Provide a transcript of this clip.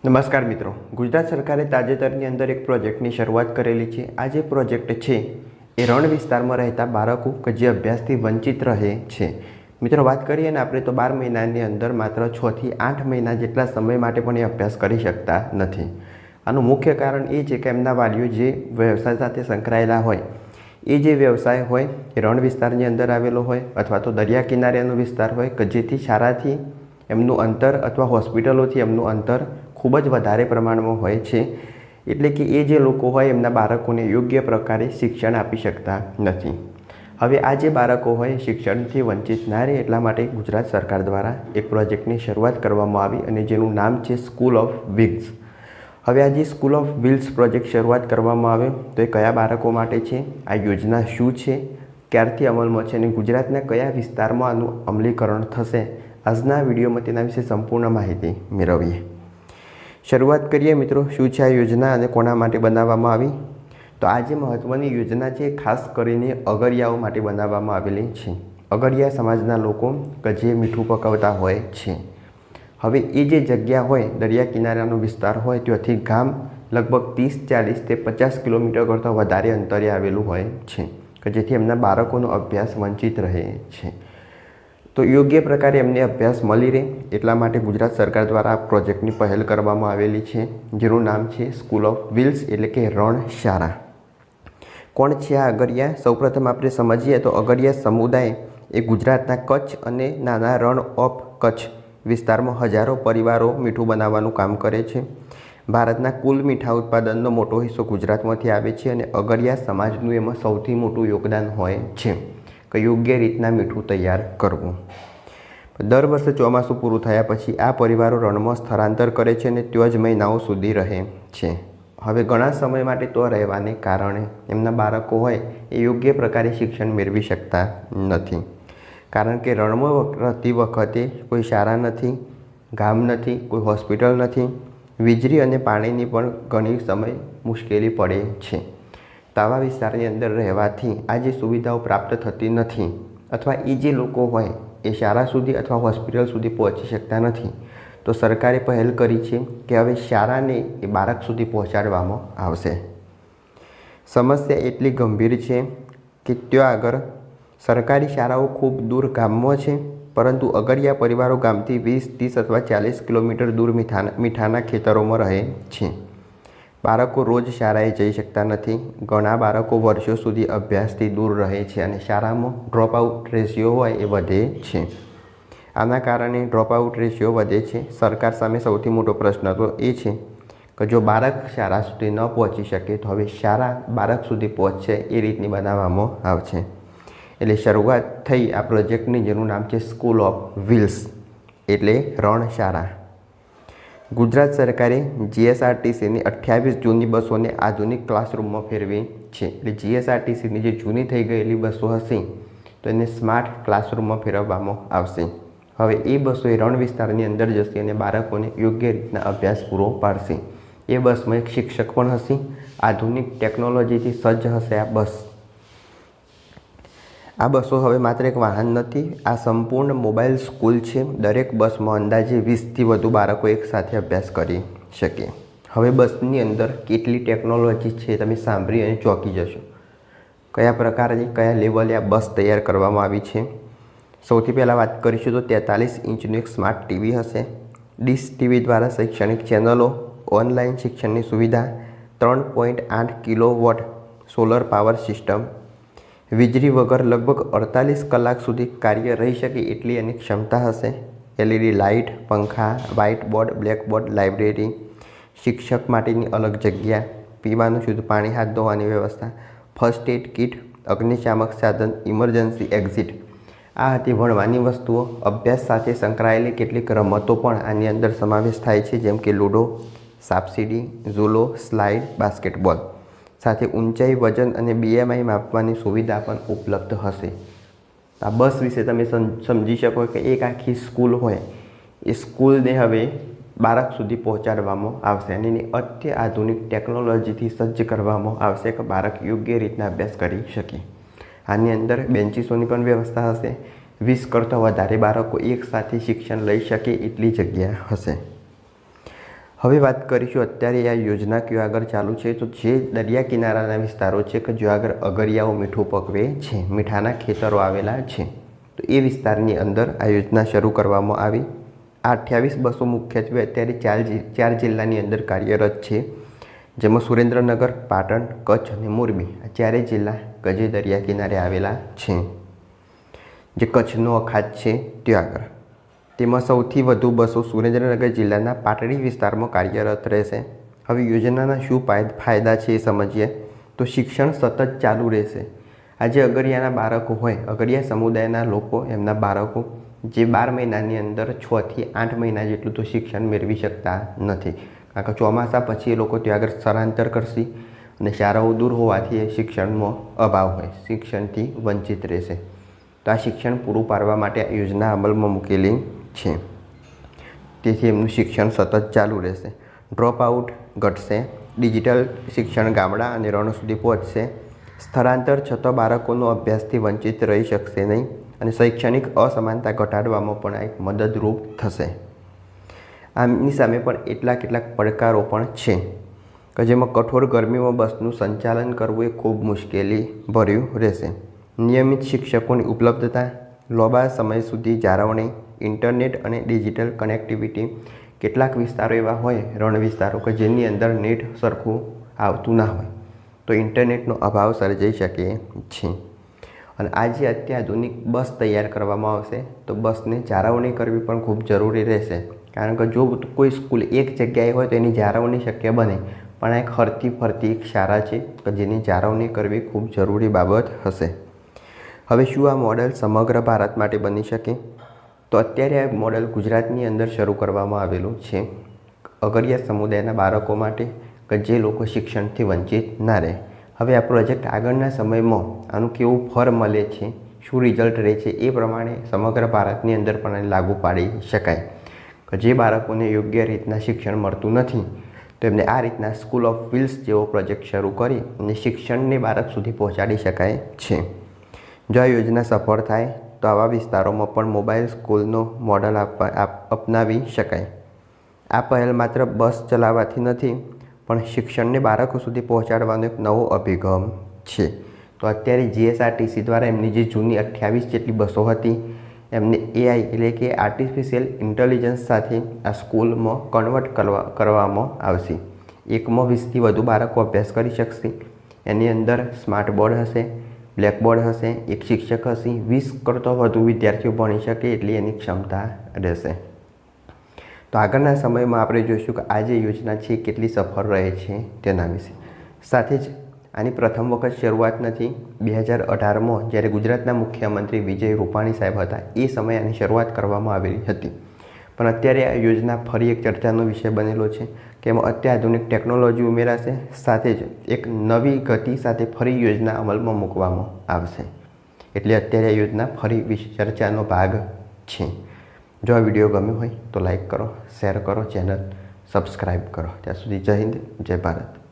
નમસ્કાર મિત્રો, ગુજરાત સરકારે તાજેતરની અંદર એક પ્રોજેક્ટની શરૂઆત કરેલી છે। આ જે પ્રોજેક્ટ છે એ રણ વિસ્તારમાં રહેતા બાળકો કે જે અભ્યાસથી વંચિત રહે છે। મિત્રો વાત કરીએ ને આપણે તો 12 મહિનાની અંદર માત્ર 6 થી 8 મહિના જેટલા સમય માટે પણ એ અભ્યાસ કરી શકતા નથી। આનું મુખ્ય કારણ એ છે કે એમના વાલીઓ જે વ્યવસાય સાથે સંકળાયેલા હોય એ જે વ્યવસાય હોય એ રણ વિસ્તારની અંદર આવેલો હોય અથવા તો દરિયા કિનારેનો વિસ્તાર હોય કે જેથી શાળાથી એમનું અંતર અથવા હોસ્પિટલોથી એમનું અંતર ખૂબ જ વધારે પ્રમાણમાં હોય છે। એટલે કે એ જે લોકો હોય એમના બાળકોને યોગ્ય પ્રકારે શિક્ષણ આપી શકતા નથી। હવે આ જે બાળકો હોય શિક્ષણથી વંચિત ના રહે એટલા માટે ગુજરાત સરકાર દ્વારા એક પ્રોજેક્ટની શરૂઆત કરવામાં આવી અને જેનું નામ છે સ્કૂલ ઓફ વ્હીલ્સ। હવે આ જે સ્કૂલ ઓફ વ્હીલ્સ પ્રોજેક્ટ શરૂઆત કરવામાં આવ્યો તો એ કયા બાળકો માટે છે, આ યોજના શું છે, ક્યારથી અમલમાં છે અને ગુજરાતના કયા વિસ્તારમાં આનું અમલીકરણ થશે, આજના વિડીયોમાં તેના વિશે સંપૂર્ણ માહિતી મેળવીએ। શરૂઆત કરીએ મિત્રો, શું છે આ યોજના અને કોના માટે બનાવવામાં આવી? તો આ જે મહત્ત્વની યોજના છે ખાસ કરીને અગરિયાઓ માટે બનાવવામાં આવેલી છે। અગરિયા સમાજના લોકો કે જે મીઠું પકવતા હોય છે। હવે એ જે જગ્યા હોય દરિયા કિનારાનો વિસ્તાર હોય ત્યાંથી ગામ લગભગ 30-40 થી 50 કિલોમીટર કરતાં વધારે અંતરે આવેલું હોય છે કે જેથી એમના બાળકોનો અભ્યાસ વંચિત રહે છે। તો યોગ્ય પ્રકારે એમને અભ્યાસ મળી રહે એટલા માટે ગુજરાત સરકાર દ્વારા આ પ્રોજેક્ટની પહેલ કરવામાં આવેલી છે જેનું નામ છે સ્કૂલ ઓફ વ્હીલ્સ એટલે કે રણ શાળા। કોણ છે આ અગરિયા? સૌપ્રથમ આપણે સમજીએ તો અગરિયા સમુદાય એ ગુજરાતના કચ્છ અને નાના રણ ઓફ કચ્છ વિસ્તારમાં હજારો પરિવારો મીઠું બનાવવાનું કામ કરે છે। ભારતના કુલ મીઠા ઉત્પાદનનો મોટો હિસ્સો ગુજરાતમાંથી આવે છે અને અગરિયા સમાજનું એમાં સૌથી મોટું યોગદાન હોય છે કે યોગ્ય રીતના મીઠું તૈયાર કરવું। દર વર્ષે ચોમાસું પૂરું થયા પછી આ પરિવારો રણમાં સ્થળાંતર કરે છે અને ત્યાં જ મહિનાઓ સુધી રહે છે। હવે ઘણા સમય માટે તો રહેવાને કારણે એમના બાળકો હોય એ યોગ્ય પ્રકારે શિક્ષણ મેળવી શકતા નથી કારણ કે રણમાં રહેતી વખતે કોઈ શાળા નથી, ગામ નથી, કોઈ હોસ્પિટલ નથી, વીજળી અને પાણીની પણ ઘણી સમય મુશ્કેલી પડે છે। આવા વિસ્તારની અંદર રહેવાથી આ જે સુવિધાઓ પ્રાપ્ત થતી નથી અથવા એ જે લોકો હોય એ શાળા સુધી અથવા હોસ્પિટલ સુધી પહોંચી શકતા નથી તો સરકારે પહેલ કરી છે કે હવે શાળાને એ બાળક સુધી પહોંચાડવામાં આવશે। સમસ્યા એટલી ગંભીર છે કે ત્યાં આગળ સરકારી શાળાઓ ખૂબ દૂર ગામમાં છે પરંતુ અગરિયા પરિવારો ગામથી 20-30 અથવા 40 કિલોમીટર દૂર મીઠાના ખેતરોમાં રહે છે। બાળકો રોજ શાળાએ જઈ શકતા નથી, ઘણા બાળકો વર્ષો સુધી અભ્યાસથી દૂર રહે છે અને શાળામાં ડ્રોપ આઉટ રેશિયો હોય એ વધે છે। આના કારણે ડ્રોપ આઉટ રેશિયો વધે છે। સરકાર સામે સૌથી મોટો પ્રશ્ન તો એ છે કે જો બાળક શાળા સુધી ન પહોંચી શકે તો હવે શાળા બાળક સુધી પહોંચશે એ રીતની બનાવવામાં આવશે। એટલે શરૂઆત થઈ આ પ્રોજેક્ટની જેનું નામ છે સ્કૂલ ઓફ વ્હીલ્સ એટલે રણ શાળા। ગુજરાત સરકારે જીએસઆરટીસીની 28 જૂની બસોને આધુનિક ક્લાસરૂમમાં ફેરવી છે। એટલે જીએસઆરટીસીની જે જૂની થઈ ગયેલી બસો હશે તો એને સ્માર્ટ ક્લાસરૂમમાં ફેરવવામાં આવશે। હવે એ બસો એ રણ વિસ્તારની અંદર જશે અને બાળકોને યોગ્ય રીતના અભ્યાસ પૂરો પાડશે। એ બસમાં એક શિક્ષક પણ હશે, આધુનિક ટેકનોલોજીથી સજ્જ હશે આ બસ। આ બસો હવે માત્ર એક વાહન નથી, આ સંપૂર્ણ મોબાઈલ સ્કૂલ છે। દરેક બસમાં અંદાજે 20થી વધુ બાળકો એકસાથે અભ્યાસ કરી શકે। હવે બસની અંદર કેટલી ટેકનોલોજી છે તમે સાંભળી અને ચોંકી જશો। કયા પ્રકારની કયા લેવલે આ બસ તૈયાર કરવામાં આવી છે। સૌથી પહેલાં વાત કરીશું તો 43 ઇંચનું એક સ્માર્ટ ટીવી હશે, ડિશ ટીવી દ્વારા શૈક્ષણિક ચેનલો, ઓનલાઈન શિક્ષણની સુવિધા, 3.8 કિલોવોટ સોલર પાવર સિસ્ટમ, વીજળી વગર લગભગ 48 કલાક સુધી કાર્ય રહી શકે એટલી એની ક્ષમતા હશે, એલઈડી લાઇટ, પંખા, white board, black board, library, શિક્ષક માટેની અલગ જગ્યા, પીવાનું શુદ્ધ પાણી, હાથ ધોવાની વ્યવસ્થા, ફર્સ્ટ એડ કિટ, અગ્નિશામક સાધન, ઇમરજન્સી એક્ઝિટ। આ હતી ભણવાની વસ્તુઓ। અભ્યાસ સાથે સંકળાયેલી કેટલીક રમતો પણ આની અંદર સમાવેશ થાય છે જેમ કે લૂડો, સાપસીડી, ઝૂલો, સ્લાઇડ, બાસ્કેટબોલ સાથે ઊંચાઈ, વજન અને BMI માપવાની સુવિધા પણ ઉપલબ્ધ હશે। આ બસ વિશે તમે સમજી શકો કે એક આખી સ્કૂલ હોય એ સ્કૂલને હવે બાળક સુધી પહોંચાડવામાં આવશે અને એની અત્યાધુનિક ટેકનોલોજીથી સજ્જ કરવામાં આવશે કે બાળક યોગ્ય રીતના અભ્યાસ કરી શકે। આની અંદર બેન્ચીસોની પણ વ્યવસ્થા હશે, 20 કરતાં વધારે બાળકો એકસાથે શિક્ષણ લઈ શકે એટલી જગ્યા હશે। હવે વાત કરીશું અત્યારે આ યોજના કયો આગળ ચાલુ છે, તો જે દરિયા કિનારાના વિસ્તારો છે કે જો આગળ અગરિયાઓ મીઠું પકવે છે, મીઠાના ખેતરો આવેલા છે, તો એ વિસ્તારની અંદર આ યોજના શરૂ કરવામાં આવી. આ 28 બસો મુખ્યત્વે અત્યારે 4 જિલ્લાની અંદર કાર્યરત છે, જેમાં સુરેન્દ્રનગર, પાટણ, કચ્છ અને મોરબી આ 4 જિલ્લા ગજે દરિયા કિનારે આવેલા છે. જે કચ્છનો અખાત છે ત્યાં આગળ તેમાં સૌથી વધુ બસો સુરેન્દ્રનગર જિલ્લાના પાટડી વિસ્તારમાં કાર્યરત રહેશે. હવે યોજનાના શું ફાયદા છે એ સમજીએ. તો શિક્ષણ સતત ચાલુ રહેશે. આજે અગરિયાના બાળકો હોય, અગરિયા સમુદાયના લોકો, એમના બાળકો જે 12 મહિનાની અંદર 6 થી 8 મહિના જેટલું તો શિક્ષણ મેળવી શકતા નથી, કારણ કે ચોમાસા પછી એ લોકો ત્યાં આગળ સ્થળાંતર કરશે અને શાળાઓ દૂર હોવાથી એ શિક્ષણનો અભાવ હોય, શિક્ષણથી વંચિત રહેશે. તો આ શિક્ષણ પૂરું પાડવા માટે આ યોજના અમલમાં મૂકેલી છે. તેથી એમનું શિક્ષણ સતત ચાલુ રહેશે. ડ્રોપ આઉટ ઘટશે. ડિજિટલ શિક્ષણ ગામડા અને રણ સુધી પહોંચશે. સ્થળાંતર છતાં બાળકોનો અભ્યાસથી વંચિત રહી શકશે નહીં અને શૈક્ષણિક અસમાનતા ઘટાડવામાં પણ એક મદદરૂપ થશે. આમની સામે પણ કેટલાક પડકારો પણ છે કે જેમાં કઠોર ગરમીમાં બસનું સંચાલન કરવું એ ખૂબ મુશ્કેલી ભર્યું રહેશે. નિયમિત શિક્ષકોની ઉપલબ્ધતા, લાંબા સમય સુધી જાળવણી, ઇન્ટરનેટ અને ડિજિટલ કનેક્ટિવિટી. કેટલાક વિસ્તારો એવા હોય, રણ વિસ્તારો કે જેની અંદર નેટ સરખું આવતું ના હોય, તો ઇન્ટરનેટનો અભાવ સર્જાઈ શકે છે. અને આજે અત્યાધુનિક બસ તૈયાર કરવામાં આવશે તો બસને જાળવણી કરવી પણ ખૂબ જરૂરી રહેશે, કારણ કે જો કોઈ સ્કૂલ એક જગ્યાએ હોય તો એની જાળવણી શક્ય બને, પણ આ એક હરતી ફરતી એક શાળા છે કે જેની જાળવણી કરવી ખૂબ જરૂરી બાબત હશે. હવે શું આ મોડેલ સમગ્ર ભારત માટે બની શકે? તો અત્યારે આ મોડેલ ગુજરાતની અંદર શરૂ કરવામાં આવેલું છે અગરિયા સમુદાયના બાળકો માટે કે જે લોકો શિક્ષણથી વંચિત ના રહે. હવે આ પ્રોજેક્ટ આગળના સમયમાં આનું કેવું ફળ મળે છે, શું રિઝલ્ટ રહે છે, એ પ્રમાણે સમગ્ર ભારતની અંદર પણ લાગુ પાડી શકાય કે જે બાળકોને યોગ્ય રીતના શિક્ષણ મળતું નથી તો એમને આ રીતના સ્કૂલ ઓફ વ્હીલ્સ જેવો પ્રોજેક્ટ શરૂ કરી અને શિક્ષણને ભારત સુધી પહોંચાડી શકાય છે. જો આ યોજના સફળ થાય તો આવા વિસ્તારોમાં પણ મોબાઈલ સ્કૂલનો મોડલ અપનાવી શકાય. આ પહેલ માત્ર બસ ચલાવવાથી નથી, પણ શિક્ષણને બાળકો સુધી પહોંચાડવાનો એક નવો અભિગમ છે. તો અત્યારે જીએસઆરટીસી દ્વારા એમની જે જૂની 28 જેટલી બસો હતી એમને AI એટલે કે આર્ટિફિશિયલ ઇન્ટેલિજન્સ સાથે આ સ્કૂલમાં કન્વર્ટ કરવામાં આવશે. એકમાં 20થી વધુ બાળકો અભ્યાસ કરી શકશે. એની અંદર સ્માર્ટ બોર્ડ હશે, બ્લેકબોર્ડ હશે, એક શિક્ષક હશે, 20 કરતાં વધુ વિદ્યાર્થીઓ ભણી શકે એટલી એની ક્ષમતા રહેશે. તો આગળના સમયમાં આપણે જોઈશું કે આ જે યોજના છે કેટલી સફળ રહે છે તેના વિશે. સાથે જ આની પ્રથમ વખત શરૂઆત નથી. 2018માં જ્યારે ગુજરાતના મુખ્યમંત્રી વિજય રૂપાણી સાહેબ હતા એ સમયે આની શરૂઆત કરવામાં આવેલી હતી, પણ અત્યારે આ યોજના ફરી એક ચર્ચાનો વિષય બનેલો છે કે એમાં અત્યાધુનિક ટેકનોલોજી ઉમેરાશે. સાથે જ એક નવી ગતિ સાથે ફરી યોજના અમલમાં મૂકવામાં આવશે. એટલે અત્યારે આ યોજના ફરી ચર્ચાનો ભાગ છે. જો આ વિડીયો ગમ્યો હોય તો લાઈક કરો, શેર કરો, ચેનલ સબસ્ક્રાઈબ કરો. ત્યાં સુધી જય હિન્દ, જય ભારત.